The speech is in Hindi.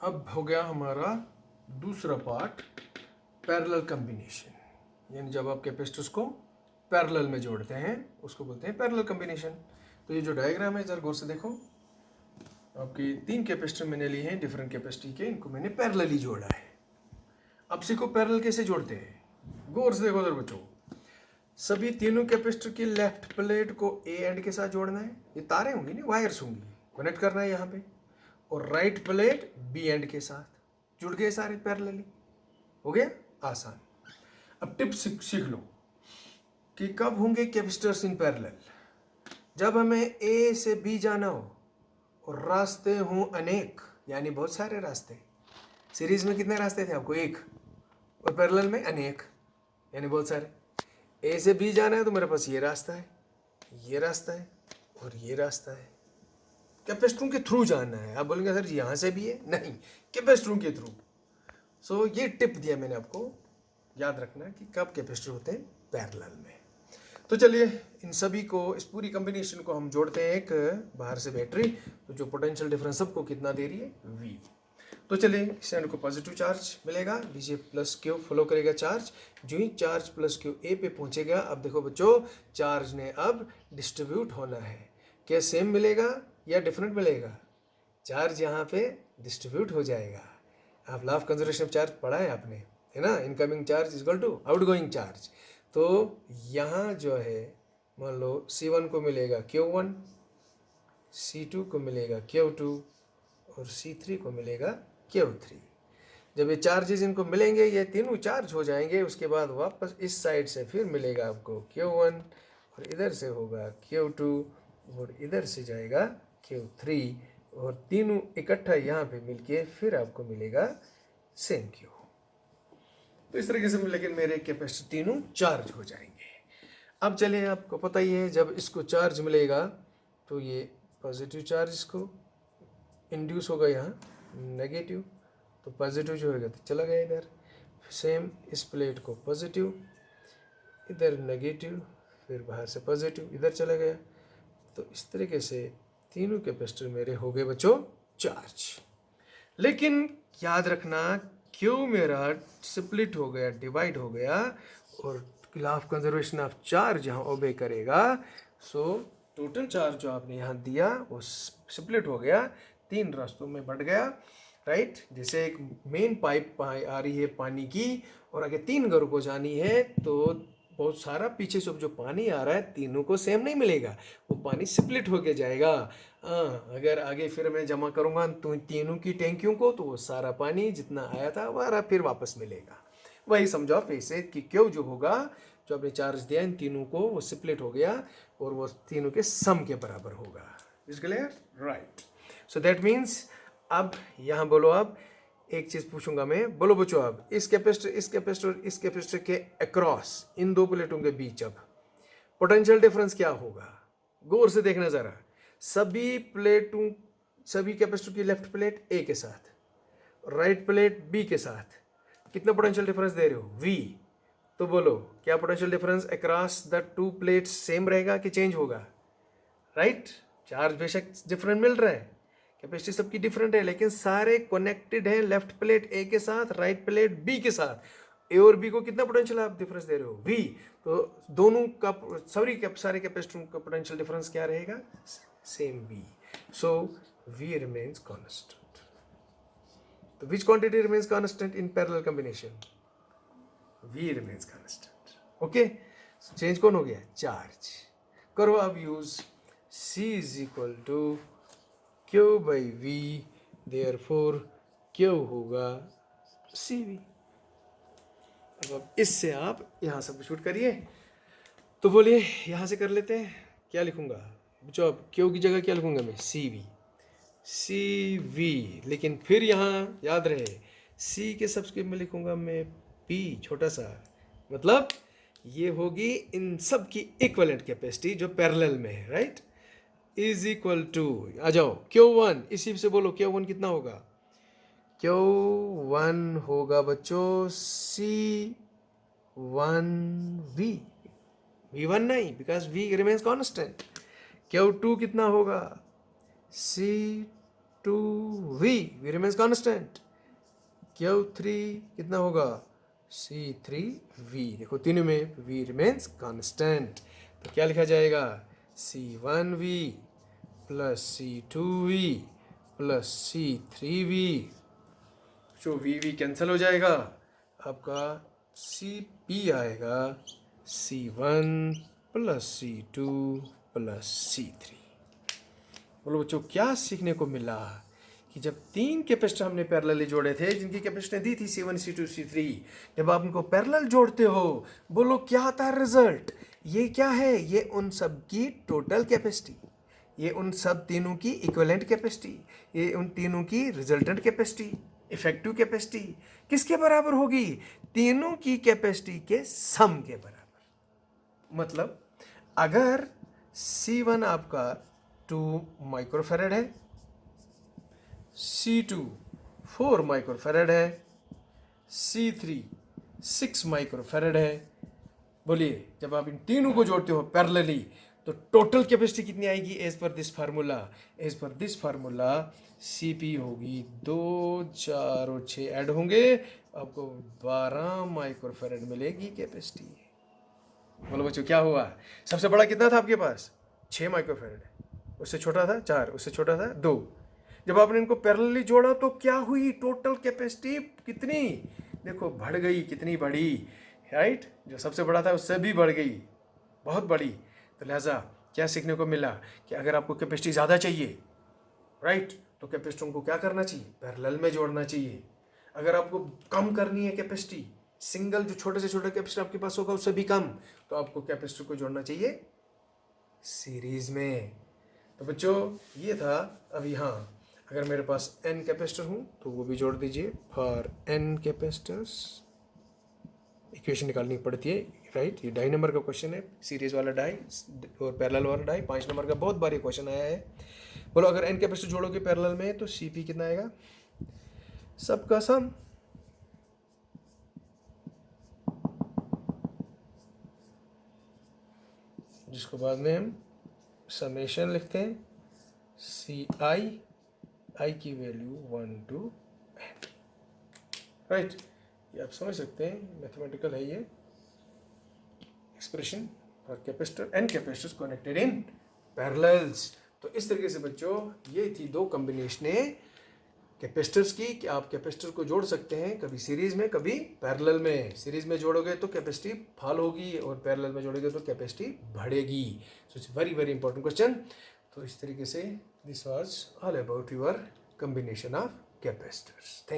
अब हो गया हमारा दूसरा पार्ट, पैरेलल कॉम्बिनेशन। यानी जब आप कैपेसिटर्स को पैरेलल में जोड़ते हैं उसको बोलते हैं पैरेलल कॉम्बिनेशन। तो ये जो डायग्राम है जरा गौर से देखो, आपकी 3 कैपेसिटर मैंने लिए हैं डिफरेंट कैपेसिटी के, इनको मैंने पैरेलली जोड़ा है। अब सीखो पैरेलल कैसे जोड़ते हैं। गौर से देखो जरा बच्चों, सभी तीनों कैपेसिटर की लेफ्ट प्लेट को ए एंड के साथ जोड़ना है। ये तारें होंगी ना, वायर्स होंगी, कनेक्ट करना है यहाँ पे। और राइट प्लेट बी एंड के साथ जुड़ गए सारे पैरेलली। हो गया आसान। अब टिप सीख लो कि कब होंगे कैपेसिटर्स इन पैरेलल। जब हमें ए से बी जाना हो और रास्ते हों अनेक, यानी बहुत सारे रास्ते। सीरीज में कितने रास्ते थे आपको? एक। और पैरेलल में अनेक, यानी बहुत सारे। ए से बी जाना है तो मेरे पास ये रास्ता है, ये रास्ता है और ये रास्ता है। कैपेसिटरों के थ्रू जाना है। आप बोलेंगे सर यहाँ से भी है, नहीं, कैपेसिटरों के थ्रू। सो ये टिप दिया मैंने आपको, याद रखना कि कब कैपेसिटर होते हैं पैरेलल में। तो चलिए इन सभी को, इस पूरी कॉम्बिनेशन को हम जोड़ते हैं एक बाहर से बैटरी, तो जो पोटेंशियल डिफरेंस सबको कितना दे रही है? V। तो चलिए इस एंड को पॉजिटिव चार्ज मिलेगा, बीजे प्लस क्यू फॉलो करेगा चार्ज। जो ही चार्ज प्लस क्यू ए पे पहुंचेगा, अब देखो बच्चों चार्ज ने अब डिस्ट्रीब्यूट होना है। क्या सेम मिलेगा या डिफरेंट मिलेगा? चार्ज यहाँ पे डिस्ट्रीब्यूट हो जाएगा। आप law of conservation of charge पढ़ा है आपने, है ना? Incoming charge is equal to outgoing charge. तो यहाँ जो है मान लो C1 को मिलेगा Q1, C2 को मिलेगा Q2 और C3 को मिलेगा Q3। जब ये चार्जेस इनको मिलेंगे, ये तीनों चार्ज हो जाएंगे, उसके बाद वापस इस साइड से फिर मिलेगा आपको Q1 और इधर से होगा Q2 और इधर से जाएगा Q3 और तीनों इकट्ठा यहाँ पे मिलके फिर आपको मिलेगा सेम Q। तो इस तरीके से लेकिन मेरे कैपेसिटर तीनों चार्ज हो जाएंगे। अब चलिए आपको पता ही है जब इसको चार्ज मिलेगा तो ये पॉजिटिव चार्ज इसको इंड्यूस होगा यहाँ नेगेटिव, तो पॉजिटिव जो होगा तो चला गया इधर। सेम इस प्लेट को पॉजिटिव, इधर नेगेटिव, फिर बाहर से पॉजिटिव इधर चला गया। तो इस तरीके से तीनों कैपेसिटर मेरे हो गए बच्चों चार्ज। लेकिन याद रखना क्यों मेरा स्प्लिट हो गया, डिवाइड हो गया, और law of conservation of charge यहाँ ओबे करेगा। सो टोटल चार्ज जो आपने यहाँ दिया वो स्प्लिट हो गया, 3 रास्तों में बढ़ गया, राइट। जैसे एक मेन पाइप आ रही है पानी की और अगर 3 घरों को जानी है तो बहुत सारा पीछे से जो पानी आ रहा है तीनों को सेम नहीं मिलेगा, वो पानी स्प्लिट होके जाएगा। अगर आगे फिर मैं जमा करूँगा तो तीनों की टैंकियों को, तो वो सारा पानी जितना आया था वह फिर वापस मिलेगा। वही समझो आप ऐसे कि क्यों जो होगा, जो आपने चार्ज दिया इन तीनों को, वो स्प्लिट हो गया और वो तीनों के सम के बराबर होगा। Is clear? Right. So that means अब यहाँ बोलो, अब एक चीज पूछूंगा मैं, बोलो बच्चों, अब इस कैपेसिटर के अक्रॉस इन 2 प्लेटों के बीच अब पोटेंशियल डिफरेंस क्या होगा? गौर से देखना जरा। सभी कैपेसिटर की लेफ्ट प्लेट ए के साथ, राइट प्लेट बी के साथ कितना पोटेंशियल डिफरेंस दे रहे हो? V। तो बोलो क्या potential difference across the 2 plates same रहेगा कि चेंज होगा? राइट। चार्ज बेशक डिफरेंट मिल रहा है, कैपेसिटी सबकी डिफरेंट है, लेकिन सारे कनेक्टेड है लेफ्ट प्लेट ए के साथ, राइट प्लेट बी के साथ। ए और बी को कितना पोटेंशियल आप डिफरेंस दे रहे हो? V। तो दोनों का सारे कैपेसिटरों का पोटेंशियल डिफरेंस क्या रहेगा? Same V। सो V रिमेन्स कॉन्स्टेंट। तो which quantity remains constant in parallel combination? V remains constant. Okay? So change कौन हो गया? चार्ज। करो अब use C is equal to Q by V, therefore Q होगा CV। अब इससे आप यहाँ सब्स्टिट्यूट करिए। तो बोलिए यहाँ से कर लेते हैं, क्या लिखूंगा बच्चों? अब Q की जगह क्या लिखूंगा मैं? CV। लेकिन फिर यहाँ याद रहे C के सबस्क्रिप्ट में लिखूंगा मैं P छोटा सा, मतलब ये होगी इन सब की इक्विवेलेंट कैपेसिटी जो पैरेलल में है, राइट। इज इक्वल टू, आ जाओ Q1, इसी से बोलो Q1 कितना होगा? Q1 होगा बच्चों C1V। V1 नहीं, because V remains constant. Q2 कितना होगा? C2V। V remains constant, Q3 कितना होगा C3V, देखो तीनों में V रिमेन्स कांस्टेंट, तो क्या लिखा जाएगा C1V plus C2V plus C3V, जो V कैंसिल हो जाएगा, आपका CP आएगा C1 plus C2 plus C3। बोलो बच्चों क्या सीखने को मिला कि जब तीन कैपेसिटर हमने पैरेलली जोड़े थे जिनकी कैपेसिटी दी थी C1 C2 C3, जब आप इनको पैरेलल जोड़ते हो बोलो क्या आता है रिजल्ट, ये क्या है, ये उन सब की टोटल कैपेसिटी, ये उन सब तीनों की इक्विवेलेंट कैपेसिटी, ये उन तीनों की रिजल्टेंट कैपेसिटी, इफेक्टिव कैपेसिटी किसके बराबर होगी, तीनों की कैपेसिटी के सम के बराबर। मतलब अगर C1 आपका 2 माइक्रोफेरेड है, C2 4 माइक्रोफेरेड है, C3 6 माइक्रोफेरेड है, बोलिए जब आप इन तीनों को जोड़ते हो पैरेलली तो टोटल कैपेसिटी कितनी आएगी, as per this formula CP होगी 2 4 और 6 ऐड होंगे, आपको 12 माइक्रोफेरेड मिलेगी कैपेसिटी। बोलो बच्चों क्या हुआ, सबसे बड़ा कितना था आपके पास 6 माइक्रोफेरेड, उससे छोटा था 4, उससे छोटा था 2, जब आपने इनको पैरेलली जोड़ा तो क्या हुई, टोटल कैपेसिटी कितनी, देखो बढ़ गई, कितनी बढ़ी, राइट, जो सबसे बड़ा था उससे भी बढ़ गई, बहुत बड़ी। तो लिहाजा क्या सीखने को मिला कि अगर आपको कैपेसिटी ज़्यादा चाहिए, राइट, तो कैपेसिटरों को क्या करना चाहिए, पैरेलल में जोड़ना चाहिए। अगर आपको कम करनी है कैपेसिटी, सिंगल जो छोटे से छोटे कैपेसिटर आपके पास होगा उससे भी कम, तो आपको कैपेसिटर को जोड़ना चाहिए सीरीज में। तो बच्चों ये था। अब यहाँ अगर मेरे पास n कैपेसिटर हूँ तो वो भी जोड़ दीजिए, फॉर n कैपेसिटर्स इक्वेशन निकालनी पड़ती है, राइट, ये डाई नंबर का क्वेश्चन है, सीरीज वाला डाई और पैरेलल वाला डाई, 5 नंबर का बहुत बार ये क्वेश्चन आया है। बोलो अगर n कैपेसिटर जोड़ोगे पैरेलल में तो CP कितना आएगा, सबका सम, जिसको बाद में हम समेशन लिखते हैं, CI की वैल्यू 1 to n, राइट, ये आप समझ सकते हैं, मैथमेटिकल है ये expression for capacitor and capacitors connected in parallels. तो इस तरीके से बच्चों ये थी दो कॉम्बिनेशनें कैपेसिटर्स की कि आप कैपेसिटर को जोड़ सकते हैं कभी सीरीज में कभी पैरेलल में। सीरीज में जोड़ोगे तो कैपेसिटी फॉल होगी और पैरेलल में जोड़ोगे तो कैपेसिटी बढ़ेगी। So it's very very important question. तो इस तरीके से this was all about your combination of capacitors. Thank you.